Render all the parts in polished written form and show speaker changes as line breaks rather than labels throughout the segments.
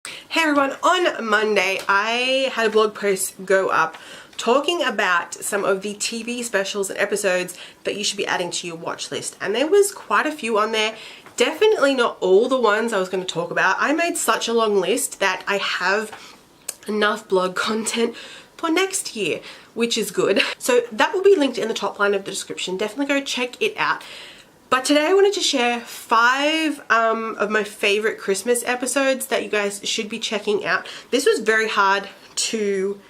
Hey everyone, on Monday I had a blog post go up talking about some of the TV specials and episodes that you should be adding to your watch list, and there was quite a few on there. Definitely not all the ones I was going to talk about. I made such a long list that I have enough blog content for next year, which is good. So that will be linked in the top line of the description. Definitely go check it out. But today I wanted to share 5 of my favorite Christmas episodes that you guys should be checking out. This was very hard to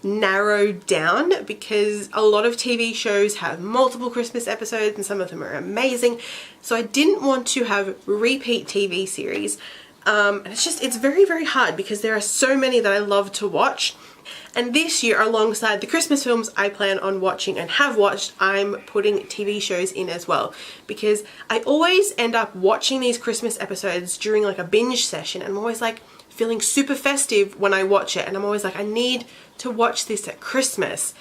narrow down because a lot of TV shows have multiple Christmas episodes and some of them are amazing. So I didn't want to have repeat TV series. And it's very, very hard because there are so many that I love to watch. And this year, alongside the Christmas films I plan on watching and have watched, I'm putting TV shows in as well. Because I always end up watching these Christmas episodes during like a binge session, and I'm always like feeling super festive when I watch it. And I'm always like, I need to watch this at Christmas.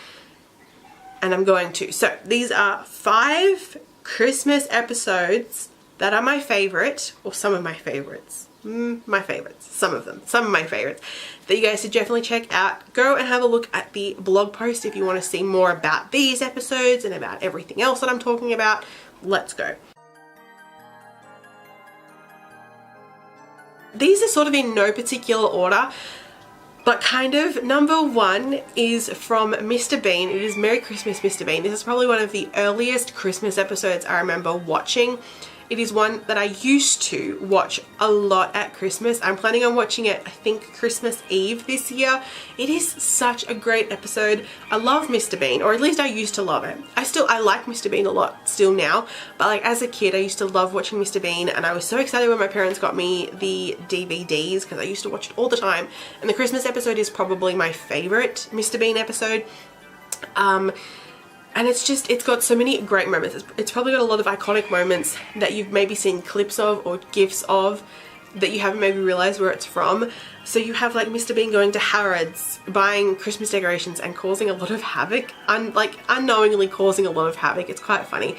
And I'm going to. So these are 5 Christmas episodes that are my favorite, or some of my favorites. Some of my favorites that you guys should definitely check out. Go and have a look at the blog post if you want to see more about these episodes and about everything else that I'm talking about. Let's go. These are sort of in no particular order, but kind of. Number 1 is from Mr. Bean. It is Merry Christmas, Mr. Bean. This is probably one of the earliest Christmas episodes I remember watching. It is one that I used to watch a lot at Christmas. I'm planning on watching it, I think, Christmas Eve this year. It is such a great episode. I love Mr. Bean, or at least I used to love it. I like Mr. Bean a lot still now, but like as a kid I used to love watching Mr. Bean, and I was so excited when my parents got me the DVDs because I used to watch it all the time. And the Christmas episode is probably my favorite Mr. Bean episode. And it's got so many great moments. It's probably got a lot of iconic moments that you've maybe seen clips of or gifs of that you haven't maybe realized where it's from. So you have like Mr. Bean going to Harrods, buying Christmas decorations and causing a lot of havoc. Unknowingly causing a lot of havoc. It's quite funny.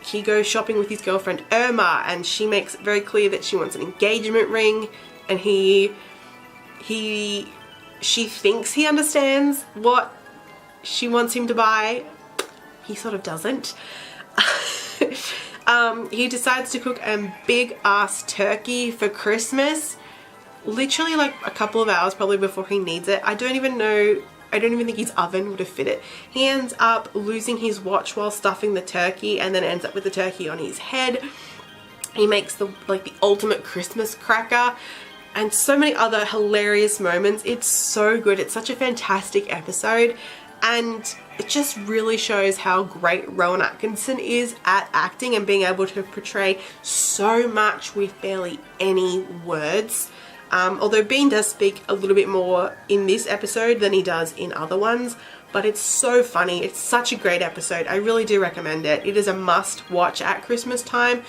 He goes shopping with his girlfriend Irma, and she makes it very clear that she wants an engagement ring, and she thinks he understands what she wants him to buy. He sort of doesn't. He decides to cook a big ass turkey for Christmas, literally like a couple of hours probably before he needs it. I don't even think his oven would have fit it. He ends up losing his watch while stuffing the turkey, and then ends up with the turkey on his head. He makes the ultimate Christmas cracker, and so many other hilarious moments. It's so good. It's such a fantastic episode. And it just really shows how great Rowan Atkinson is at acting and being able to portray so much with barely any words. Although Bean does speak a little bit more in this episode than he does in other ones. But it's so funny. It's such a great episode. I really do recommend it. It is a must watch at Christmas time.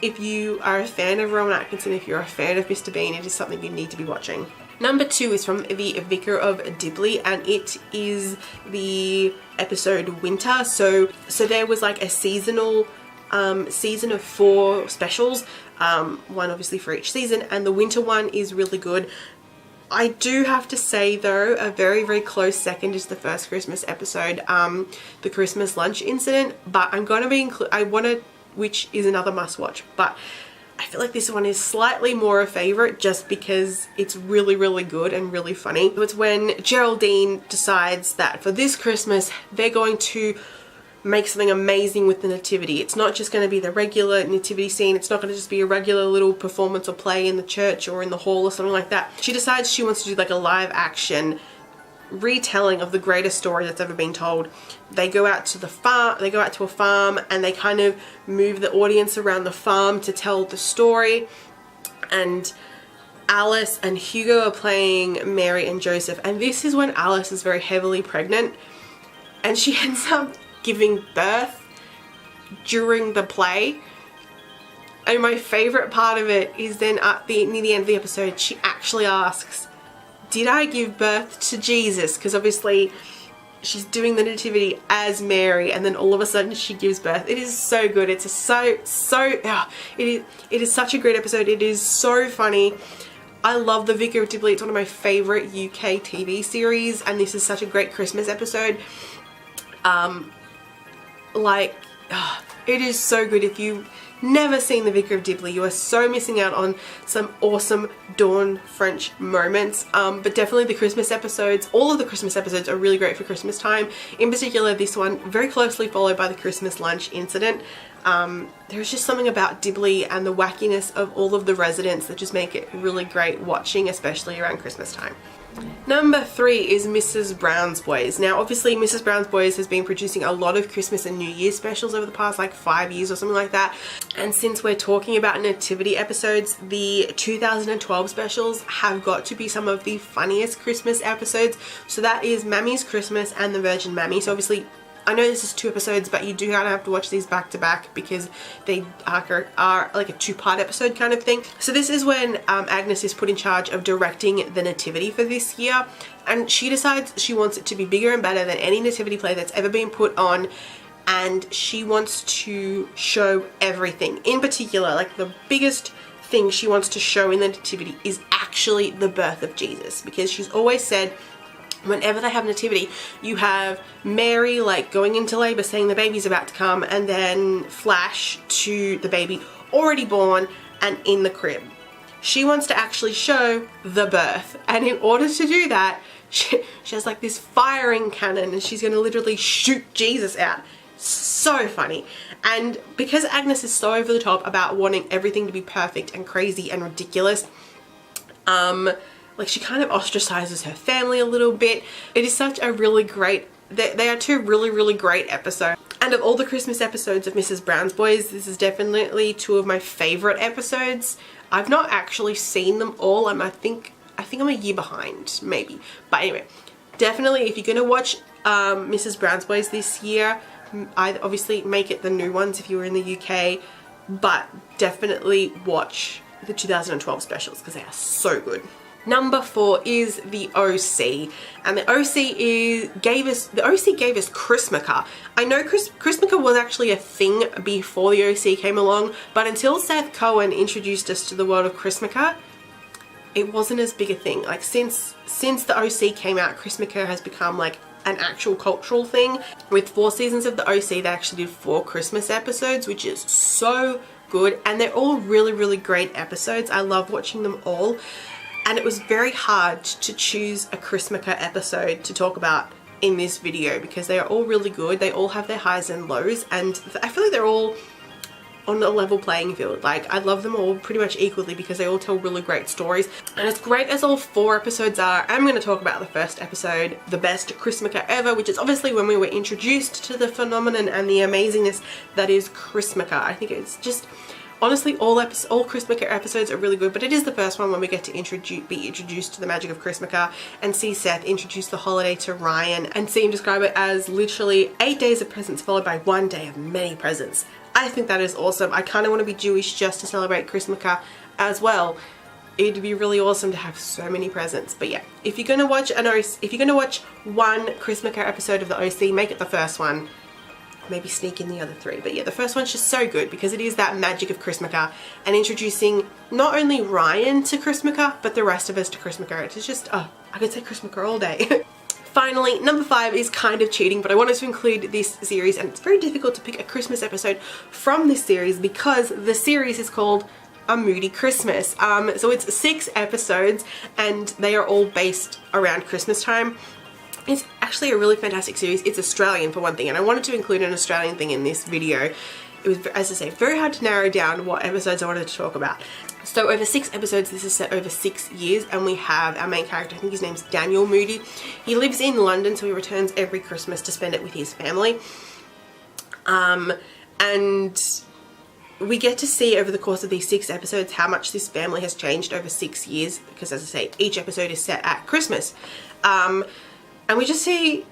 If you are a fan of Rowan Atkinson, if you're a fan of Mr. Bean, it is something you need to be watching. Number 2 is from the Vicar of Dibley, and it is the episode Winter. So there was like a seasonal season of 4 specials, one obviously for each season, and the winter one is really good. I do have to say though, a very, very close second is the first Christmas episode, the Christmas lunch incident, but I'm going to be which is another must watch, but I feel like this one is slightly more a favourite just because it's really, really good and really funny. It's when Geraldine decides that for this Christmas they're going to make something amazing with the nativity. It's not just going to be the regular nativity scene. It's not going to just be a regular little performance or play in the church or in the hall or something like that. She decides she wants to do like a live action retelling of the greatest story that's ever been told. They go out to a farm and they kind of move the audience around the farm to tell the story, and Alice and Hugo are playing Mary and Joseph, and this is when Alice is very heavily pregnant and she ends up giving birth during the play. And my favourite part of it is then near the end of the episode she actually asks, did I give birth to Jesus? Because obviously she's doing the nativity as Mary, and then all of a sudden she gives birth. It is so good. It's it is such a great episode. It is so funny. I love The Vicar of Dibley. It's one of my favourite UK TV series, and this is such a great Christmas episode. It is so good. If you've never seen The Vicar of Dibley, you are so missing out on some awesome Dawn French moments. But definitely the Christmas episodes, all of the Christmas episodes are really great for Christmas time. In particular, this one, very closely followed by the Christmas lunch incident. There's just something about Dibley and the wackiness of all of the residents that just make it really great watching, especially around Christmas time. Number 3 is Mrs. Brown's Boys. Now obviously Mrs. Brown's Boys has been producing a lot of Christmas and New Year's specials over the past like 5 years or something like that. And since we're talking about nativity episodes, the 2012 specials have got to be some of the funniest Christmas episodes. So that is Mammy's Christmas and The Virgin Mammy. So obviously I know this is 2 episodes, but you do kind of have to watch these back to back because they are like a 2-part episode kind of thing. So this is when Agnes is put in charge of directing the nativity for this year, and she decides she wants it to be bigger and better than any nativity play that's ever been put on, and she wants to show everything. In particular, like the biggest thing she wants to show in the nativity is actually the birth of Jesus, because she's always said whenever they have nativity, you have Mary like going into labor saying the baby's about to come, and then flash to the baby already born and in the crib. She wants to actually show the birth, and in order to do that, she has like this firing cannon and she's going to literally shoot Jesus out. So funny. And because Agnes is so over the top about wanting everything to be perfect and crazy and ridiculous, like she kind of ostracizes her family a little bit. It is such a really great, they are 2 really great episodes. And of all the Christmas episodes of Mrs. Brown's Boys, this is definitely 2 of my favorite episodes. I've not actually seen them all. I think I'm a year behind, maybe. But anyway, definitely if you're gonna watch Mrs. Brown's Boys this year, I obviously make it the new ones if you were in the UK, but definitely watch the 2012 specials because they are so good. Number 4 is the OC, and the OC gave us Christmaka. I know Christmaka was actually a thing before the OC came along, but until Seth Cohen introduced us to the world of Christmaka, it wasn't as big a thing. Like since the OC came out, Christmaka has become like an actual cultural thing. With 4 seasons of the OC, they actually did 4 Christmas episodes, which is so good, and they're all really great episodes. I love watching them all. And it was very hard to choose a Christmaka episode to talk about in this video because they are all really good. They all have their highs and lows, and I feel like they're all on a level playing field. Like I love them all pretty much equally because they all tell really great stories. And as great as all 4 episodes are, I'm going to talk about the first episode, the best Christmaka ever, which is obviously when we were introduced to the phenomenon and the amazingness that is Christmaka. I think it's just... honestly, all Christmaka episodes are really good, but it is the first one when we get to be introduced to the magic of Christmaka and see Seth introduce the holiday to Ryan and see him describe it as literally 8 days of presents followed by 1 day of many presents. I think that is awesome. I kind of want to be Jewish just to celebrate Christmaka as well. It'd be really awesome to have so many presents. But yeah, if you're gonna watch one Christmaka episode of the OC, make it the first one. Maybe sneak in the other 3, but yeah, the first one's just so good because it is that magic of Christmaka and introducing not only Ryan to Christmaka but the rest of us to Christmaka. It's just, oh, I could say Christmaka all day. Finally, number 5 is kind of cheating, but I wanted to include this series, and it's very difficult to pick a Christmas episode from this series because the series is called A Moody Christmas. So it's 6 episodes and they are all based around Christmas time. It's actually a really fantastic series. It's Australian for one thing, and I wanted to include an Australian thing in this video. It was, as I say, very hard to narrow down what episodes I wanted to talk about. So over 6 episodes, this is set over 6 years, and we have our main character, I think his name's Daniel Moody. He lives in London, so he returns every Christmas to spend it with his family. And we get to see over the course of these 6 episodes how much this family has changed over 6 years, because as I say, each episode is set at Christmas. And we just see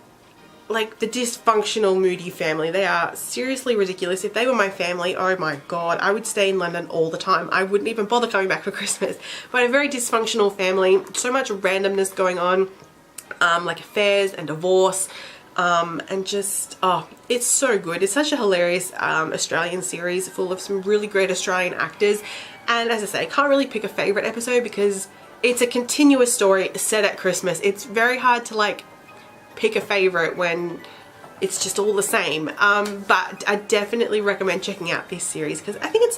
like the dysfunctional Moody family. They are seriously ridiculous. If they were my family, oh my god, I would stay in London all the time. I wouldn't even bother coming back for Christmas. But a very dysfunctional family, so much randomness going on, like affairs and divorce, and just, oh, it's so good. It's such a hilarious Australian series full of some really great Australian actors. And as I say, I can't really pick a favourite episode because it's a continuous story set at Christmas. It's very hard to like pick a favorite when it's just all the same. But I definitely recommend checking out this series because I think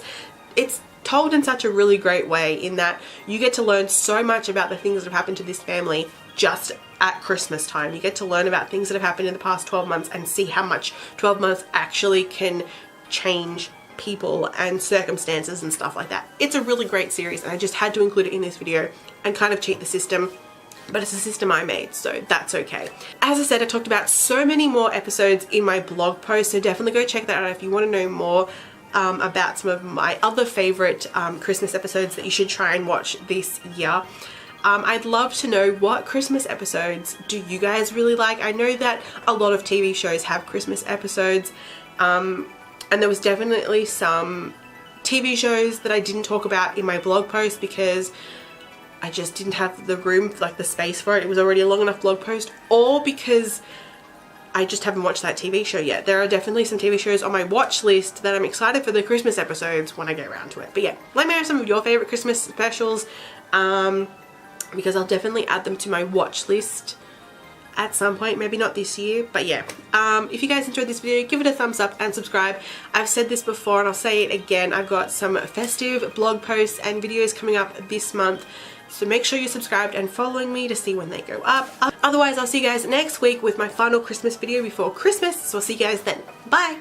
it's told in such a really great way, in that you get to learn so much about the things that have happened to this family just at Christmas time. You get to learn about things that have happened in the past 12 months and see how much 12 months actually can change people and circumstances and stuff like that. It's a really great series and I just had to include it in this video and kind of cheat the system. But it's a system I made, so that's okay. As I said, I talked about so many more episodes in my blog post, so definitely go check that out if you want to know more about some of my other favorite Christmas episodes that you should try and watch this year. I'd love to know, what Christmas episodes do you guys really like? I know that a lot of TV shows have Christmas episodes, and there was definitely some TV shows that I didn't talk about in my blog post because I just didn't have the room, like the space for it. It was already a long enough blog post, or because I just haven't watched that TV show yet. There are definitely some TV shows on my watch list that I'm excited for the Christmas episodes when I get around to it. But yeah, let me know some of your favorite Christmas specials, because I'll definitely add them to my watch list at some point, maybe not this year, but yeah. If you guys enjoyed this video, give it a thumbs up and subscribe. I've said this before and I'll say it again, I've got some festive blog posts and videos coming up this month, so make sure you're subscribed and following me to see when they go up. Otherwise, I'll see you guys next week with my final Christmas video before Christmas, so I'll see you guys then. Bye!